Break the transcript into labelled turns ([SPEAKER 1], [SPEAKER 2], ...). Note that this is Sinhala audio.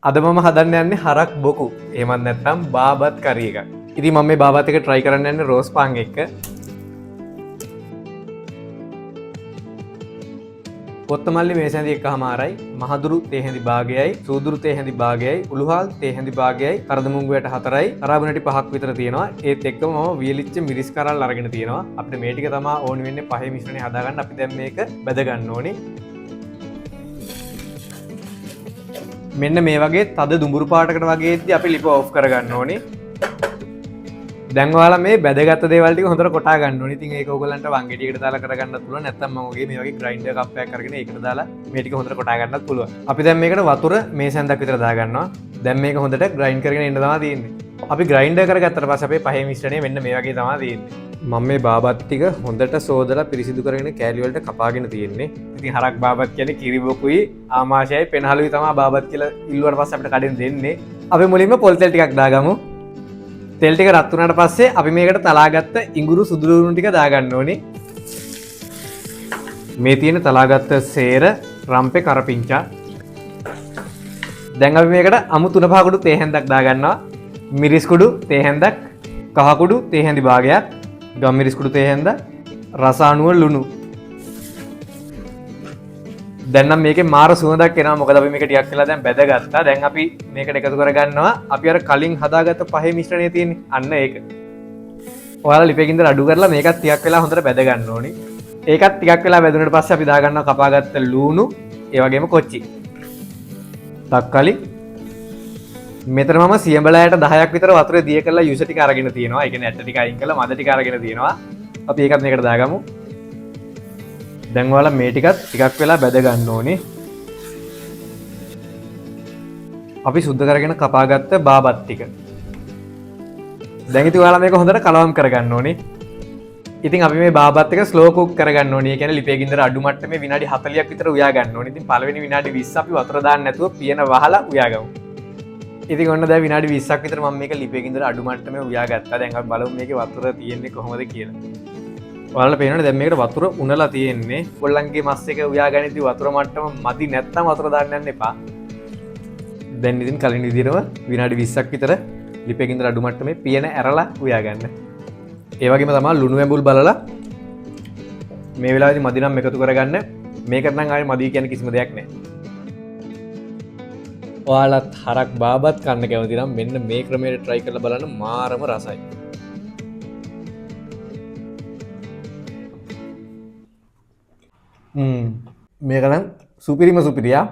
[SPEAKER 1] අද මම හදන්න යන්නේ හරක් බොකු. එහෙමත් නැත්නම් බාබත් කරි එකක්. ඉතින් මම මේ බාබත් එක try කරන්න යන්නේ රෝස් පාන් එක්ක. කොත්තමල්ලි මේසැඳි එකමාරයි, මහදුරු තේ හැඳි භාගයයි, සූදුරු තේ හැඳි භාගයයි, උළුහල් තේ හැඳි භාගයයි, කරදමුංගුවට 4යි, කරාබනටි 5ක් විතර තියෙනවා. ඒත් එක්කම මම වියලිච්ච මිරිස් කරල් අරගෙන තියෙනවා. අපිට මේ ටික තමයි ඕන වෙන්නේ පහේ මිශ්‍රණය හදාගන්න. අපි දැන් මේක බෙද ගන්න ඕනේ. මෙන්න මේ වගේ තද දුඹුරු පාටකට වගේදී අපි ලිප ඔෆ් කරගන්න ඕනේ. දැන් ඔයාලා මේ බැදගත් දේවල් ටික හොඳට කොටා ගන්න ඕනේ. ඉතින් ඒක ඕගලන්ට වංගෙඩියකට දාලා කරගන්නත් පුළුවන්. නැත්නම් මම ඔගේ මේ වගේ ග්‍රයින්ඩර් කප් එකක් අරගෙන ඒකට දාලා මේ ටික හොඳට කොටා ගන්නත් පුළුවන්. අපි දැන් මේකට වතුර මේ සැන්දක් විතර දා ගන්නවා. දැන් මේක හොඳට ග්‍රයින්ඩ් කරගෙන ඉන්න තමයි තියෙන්නේ. අපි ග්‍රයින්ඩර් කරගත්තට පස්සේ අපේ පහේ මිශ්‍රණය මෙන්න මේ වගේ තමයි තියෙන්නේ. මම මේ බාබත් ටික හොඳට සෝදලා පිරිසිදු කරගෙන කෑලි වලට කපාගෙන තියෙන්නේ. ඉතින් හරක් බාබත් කියන්නේ කිරි බොකුයි ආමාශයයි පෙනහළුයි තමයි බාබත් කියලා ඉල්ලුවාට පස්සේ අපිට කඩෙන් දෙන්නේ. අපි මුලින්ම පොල් තෙල් ටිකක් දාගමු. තෙල් ටික රත් වුණාට පස්සේ අපි මේකට තලාගත්ත ඉඟුරු සුදු ලුණු ටික දාගන්න ඕනේ. මේ තියෙන තලාගත්ත සේර රම්පේ කරපිංචා. දැන් අපි මේකට අමු 3-5 කුඩු තේ හැන්දක් දාගන්නවා. මිරිස් කුඩු තේ හැන්දක්, කහ කුඩු තේ හැඳි භාගයක්, ගම් මිරිස් කුඩු තේ හැන්ද, රස අණුව ලුණු. දැන් නම් මේකේ මාර සුවඳක් එනවා. මොකද අපි මේක ටිකක් වෙලා දැන් බැදගත්තා. දැන් අපි මේකට එකතු කරගන්නවා. අපි අර කලින් හදාගත්ත පහේ මිශ්‍රණය තියෙන්නේ. අන්න ඒක. ඔයාලා ලිපේකින්ද අඩු කරලා මේකත් ටිකක් වෙලා හොඳට බැද ගන්න ඕනි. ඒකත් ටිකක් වෙලා බැදුනට පස්සේ අපි දා ගන්නවා කපාගත්ත ලුණු, ඒ වගේම කොච්චි. තක්කාලි. මෙතන මම සියඹලයට 10ක් විතර වතුරේ දිය කරලා යුෂ ටික අරගෙන තියෙනවා. ඒ කියන්නේ ඇට ටික අයින් කරලා මද ටික අරගෙන තියෙනවා. අපි ඒකත් මේකට දාගමු. දැන් ඔයාලා මේ ටිකත් ටිකක් වෙලා බැද ගන්න ඕනේ. අපි සුද්ධ කරගෙන කපාගත්ත බාබත් ටික. දැන් ඉතින් ඔයාලා මේක හොඳට කලවම් කරගන්න ඕනේ. ඉතින් අපි මේ බාබත් එක ස්ලෝ කුක් කරගන්න ඕනේ. ඒ කියන්නේ ලිපේ ගින්දර අඩු මට්ටමේ විනාඩි 40ක් විතර උයා ගන්න ඕනේ. ඉතින් පළවෙනි විනාඩි 20 අපි වතුර දාන්න නැතුව පියන වහලා උයාගමු. ඉතින් ඔන්න දැන් විනාඩි 20ක් විතර මම මේක ලිපේ ගින්දර අඩු මට්ටමේ උයා ගත්තා. දැන් අපි බලමු මේකේ වතුර තියෙන්නේ කොහොමද කියලා. ඔයාලට පේනවනේ දැන් මේකට වතුර උනලා තියෙන්නේ. කොල්ලන්ගේ මස් එක උයා ගනිද්දි වතුර මට්ටම මදි නැත්තම් වතුර දාන්න යන්න එපා. දැන් ඉතින් කලින් විදිහටම විනාඩි 20ක් විතර ලිපේ ගින්දර අඩු මට්ටමේ පියන ඇරලා උයා ගන්න. ඒ වගේම තමයි ලුණු ඇඹුල් බලලා මේ වෙලාවේදී මදි නම් එකතු කරගන්න. මේකට නම් ආයේ මදි කියන්නේ කිසිම දෙයක් නැහැ. ඔයාලත් හරක් බාබත් කන්න කැමති නම් මෙන්න මේ ක්‍රමයට try කරලා බලන්න මාරම රසයි. මේක නම් සුපිරිම සුපිරියා.